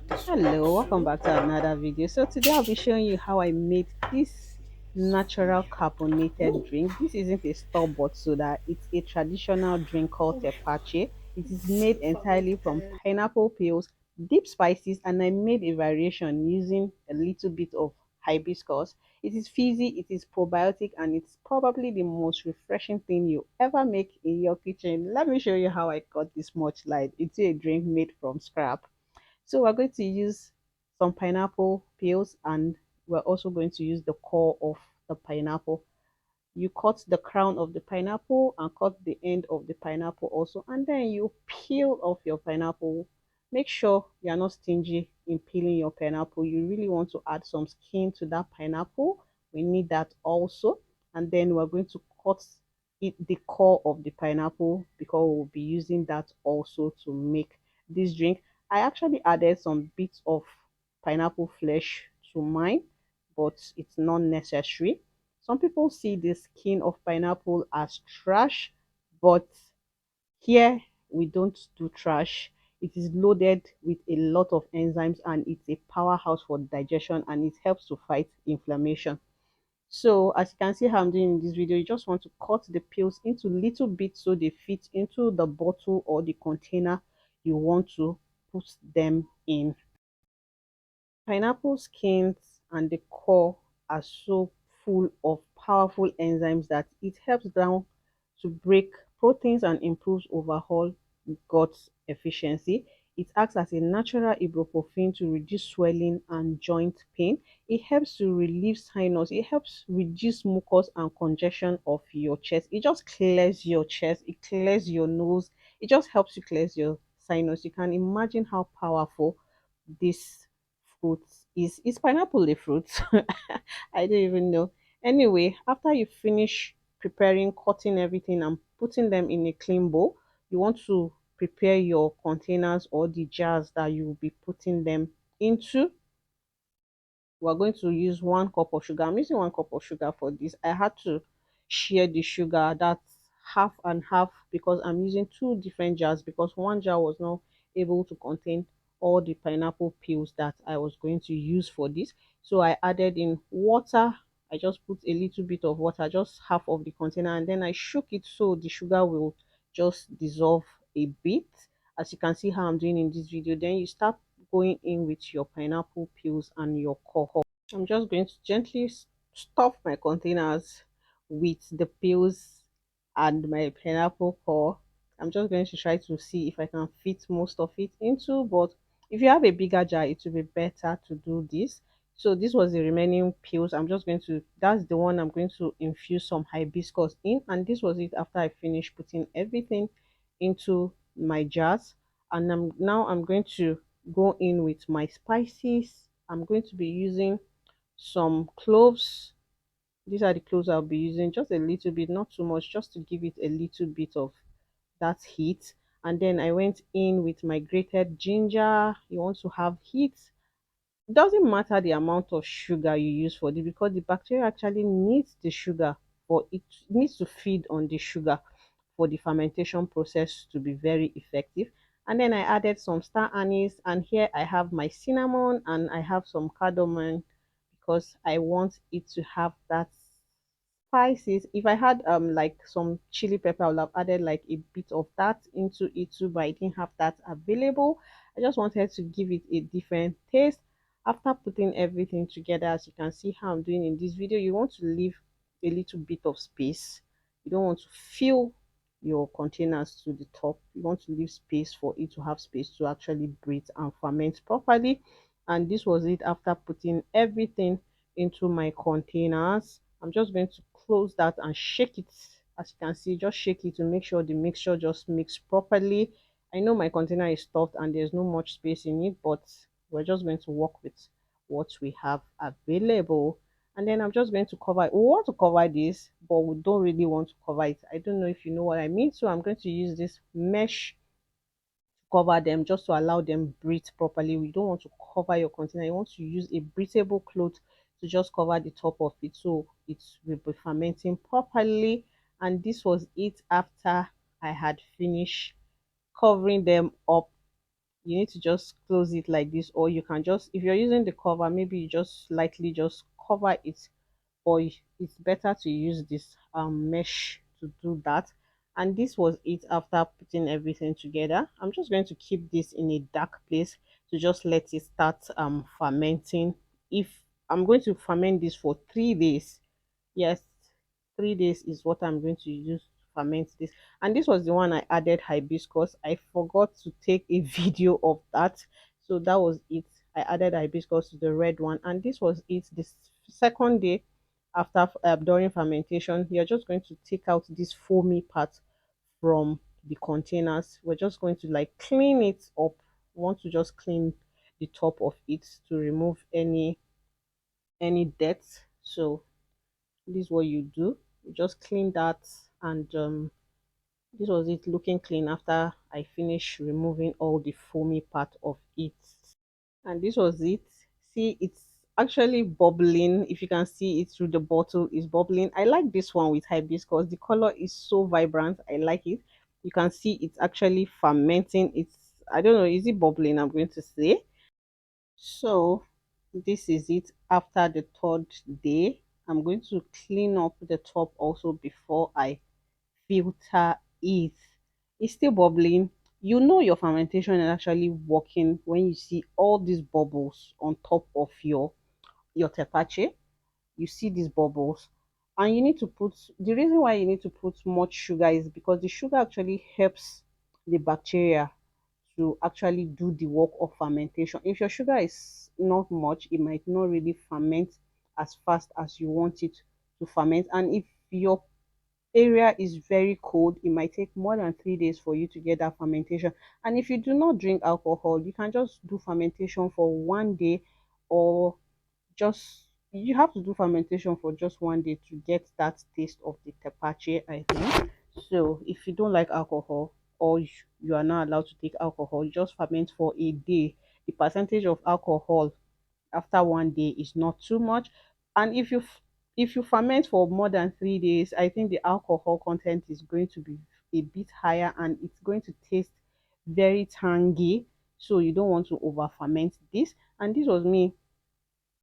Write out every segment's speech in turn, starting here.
Hello, welcome back to another video. So today I'll be showing you how I made this natural carbonated drink. This isn't a store-bought soda, it's a traditional drink called Tepache. It is made entirely from pineapple peels, deep spices, and I made a variation using a little bit of hibiscus. It is fizzy, it is probiotic, and it's probably the most refreshing thing you ever make in your kitchen. Let me show you how I got this much light into a drink made from scrap. So we're going to use some pineapple peels, and we're also going to use the core of the pineapple. You cut the crown of the pineapple and cut the end of the pineapple also, and then you peel off your pineapple. Make sure you're not stingy in peeling your pineapple. You really want to add some skin to that pineapple. We need that also. And then we're going to cut the core of the pineapple because we'll be using that also to make this drink. I actually added some bits of pineapple flesh to mine, but it's not necessary. Some people see the skin of pineapple as trash, but here we don't do trash. It is loaded with a lot of enzymes and it's a powerhouse for digestion and it helps to fight inflammation. So as you can see how I'm doing in this video, you just want to cut the peels into little bits so they fit into the bottle or the container you want to put them in. Pineapple skins and the core are so full of powerful enzymes that it helps down to break proteins and improves overall gut efficiency. It acts as a natural ibuprofen to reduce swelling and joint pain. It helps to relieve sinus. It helps reduce mucus and congestion of your chest. It just clears your chest. It clears your nose. It just helps you clear your sinus. You can imagine how powerful this fruit is pineapple a fruit? I don't even know. Anyway, after you finish preparing, cutting everything and putting them in a clean bowl, you want to prepare your containers or the jars that you will be putting them into. We're going to use 1 cup of sugar. I'm using 1 cup of sugar for this. I had to share the sugar, that's half and half, because I'm using two different jars because one jar was not able to contain all the pineapple peels that I was going to use for this. So I added in water. I just put a little bit of water, just half of the container, and then I shook it so the sugar will just dissolve a bit. As you can see how I'm doing in this video, then you start going in with your pineapple peels and your core. I'm just going to gently stuff my containers with the peels and my pineapple core. I'm just going to try to see if I can fit most of it into, but if you have a bigger jar, it will be better to do this. So this was the remaining peels. I'm just going to, that's the one I'm going to infuse some hibiscus in, and this was it after I finished putting everything into my jars. And I'm going to go in with my spices. I'm going to be using some cloves. These are the cloves I'll be using, just a little bit, not too much, just to give it a little bit of that heat. And then I went in with my grated ginger. You want to have heat. It doesn't matter the amount of sugar you use for this because the bacteria actually needs the sugar, for it needs to feed on the sugar for the fermentation process to be very effective. And then I added some star anise, and here I have my cinnamon and I have some cardamom because I want it to have that spices. If I had like some chili pepper, I would have added like a bit of that into it too, but I didn't have that available. I just wanted to give it a different taste. After putting everything together, as you can see how I'm doing in this video, you want to leave a little bit of space. You don't want to fill your containers to the top. You want to leave space for it to have space to actually breathe and ferment properly. And this was it after putting everything into my containers. I'm just going to close that and shake it. As you can see, just shake it to make sure the mixture just mix properly. I know my container is stuffed and there's no much space in it, but we're just going to work with what we have available. And then I'm just going to cover it. We want to cover this, but we don't really want to cover it. I don't know if you know what I mean. So I'm going to use this mesh to cover them, just to allow them breathe properly. We don't want to cover your container. You want to use a breathable cloth to just cover the top of it so it will be fermenting properly. And this was it after I had finished covering them up you need to just close it like this, or you can just, if you're using the cover, maybe you just slightly just cover it, or it's better to use this mesh to do that. And this was it after putting everything together. I'm just going to keep this in a dark place to just let it start fermenting. If I'm going to ferment this for 3 days, yes, 3 days is what I'm going to use to ferment this. And this was the one I added hibiscus. I forgot to take a video of that, so that was it. I added hibiscus to the red one, and this was it. This second day after during fermentation, you're just going to take out this foamy part from the containers. We're just going to like clean it up. We want to just clean the top of it to remove any dirt. So this is what you do. You just clean that, and this was it, looking clean after I finished removing all the foamy part of it. And this was it. See, it's actually bubbling. If you can see it through the bottle, it's bubbling. I like this one with hibiscus. The color is so vibrant. I like it. You can see it's actually fermenting. It's, I don't know, is it bubbling? I'm going to say. So this is it after the third day. I'm going to clean up the top also before I filter it. It's still bubbling. You know your fermentation is actually working when you see all these bubbles on top of your tepache. You see these bubbles, and you need to put, the reason why you need to put much sugar is because the sugar actually helps the bacteria to actually do the work of fermentation. If your sugar is not much, it might not really ferment as fast as you want it to ferment. And if your area is very cold, it might take more than 3 days for you to get that fermentation. And if you do not drink alcohol, you can just do fermentation for 1 day, or just, you have to do fermentation for just 1 day to get that taste of the tepache, I think. So if you don't like alcohol, or you are not allowed to take alcohol, you just ferment for a day. The percentage of alcohol after 1 day is not too much. And if you ferment for more than 3 days, I think the alcohol content is going to be a bit higher, and it's going to taste very tangy. So you don't want to over ferment this. And this was me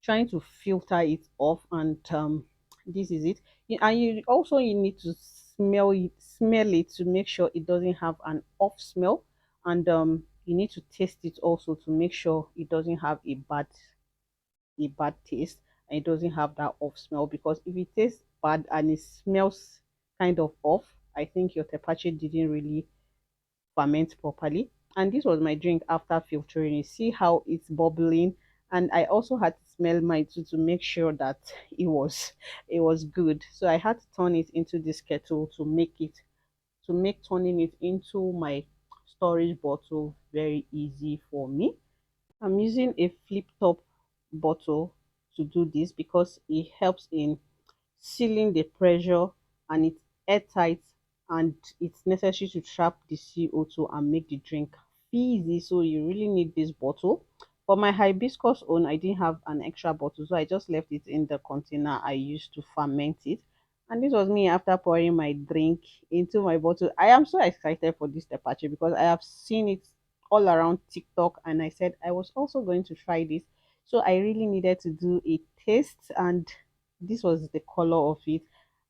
trying to filter it off, and this is it. And you also, you need to smell it to make sure it doesn't have an off smell. And you need to taste it also to make sure it doesn't have a bad taste, and it doesn't have that off smell. Because if it tastes bad and it smells kind of off, I think your tepache didn't really ferment properly. And this was my drink after filtering. You see how it's bubbling, and I also had to smell mine too to make sure that it was good. So I had to turn it into this kettle to make turning it into my storage bottle very easy for me. I'm using a flip top bottle to do this because it helps in sealing the pressure, and it's airtight, and it's necessary to trap the CO2 and make the drink fizzy. So you really need this bottle. For my hibiscus own, I didn't have an extra bottle, so I just left it in the container I used to ferment it. And this was me after pouring my drink into my bottle. I am so excited for this tepache because I have seen it all around TikTok, and I said I was also going to try this. So I really needed to do a taste, and this was the color of it.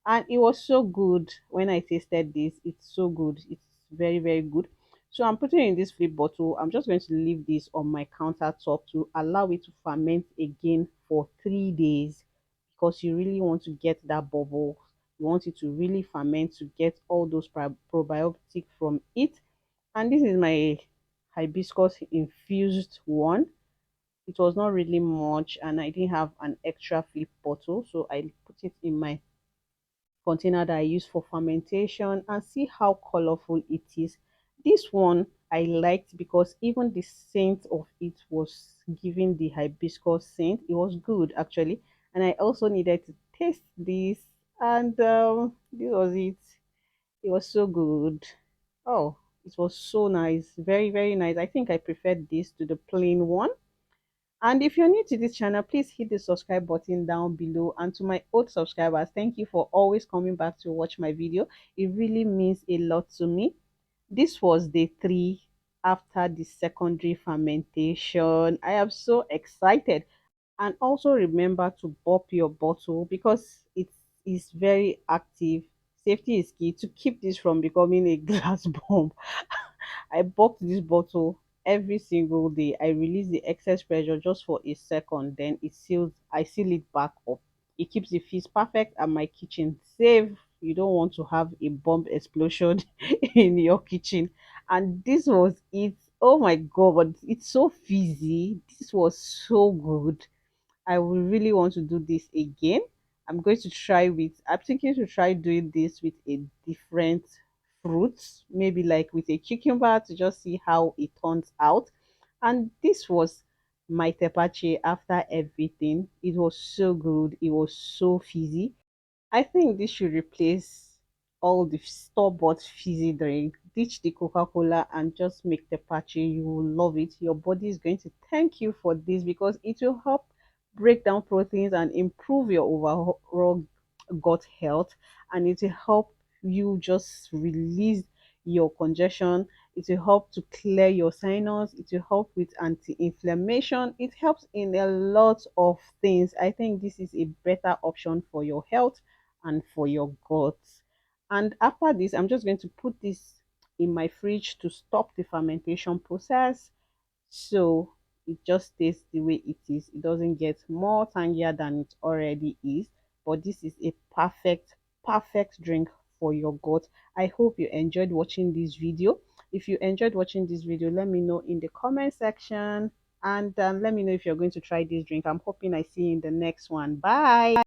And it was so good when I tasted this. It's so good. It's very, very good. So I'm putting it in this flip bottle. I'm just going to leave this on my countertop to allow it to ferment again for 3 days, because you really want to get that bubble. You want it to really ferment to get all those probiotic from it. And this is my hibiscus infused one. It was not really much, and I didn't have an extra flip bottle, so I put it in my container that I use for fermentation, and see how colorful it is. This one I liked because even the scent of it was giving the hibiscus scent. It was good actually, and I also needed to taste this, and this was it. It was so good. Oh, it was so nice, very, very nice. I think I preferred this to the plain one. And if you're new to this channel, please hit the subscribe button down below. And to my old subscribers, thank you for always coming back to watch my video. It really means a lot to me. This was day 3 after the secondary fermentation. I am so excited. And also remember to burp your bottle because it is very active. Safety is key to keep this from becoming a glass bomb. I burp this bottle every single day. I release the excess pressure just for a second, then I seal it back up. It keeps the fizz perfect and my kitchen safe. You don't want to have a bomb explosion in your kitchen. And this was it. Oh my god, but it's so fizzy. This was so good. I will really want to do this again. I'm thinking to try doing this with a different fruits, maybe like with a cucumber to just see how it turns out. And this was my tepache after everything. It was so good. It was so fizzy. I think this should replace all the store-bought fizzy drink. Ditch the Coca-Cola and just make the patchy. You will love it. Your body is going to thank you for this because it will help break down proteins and improve your overall gut health, and it will help you just release your congestion. It will help to clear your sinus. It will help with anti-inflammation. It helps in a lot of things. I think this is a better option for your health and for your guts. And after this, I'm just going to put this in my fridge to stop the fermentation process. So it just stays the way it is. It doesn't get more tangier than it already is. But this is a perfect drink for your gut. I hope you enjoyed watching this video. If you enjoyed watching this video, let me know in the comment section, and let me know if you're going to try this drink. I'm hoping I see you in the next one. Bye.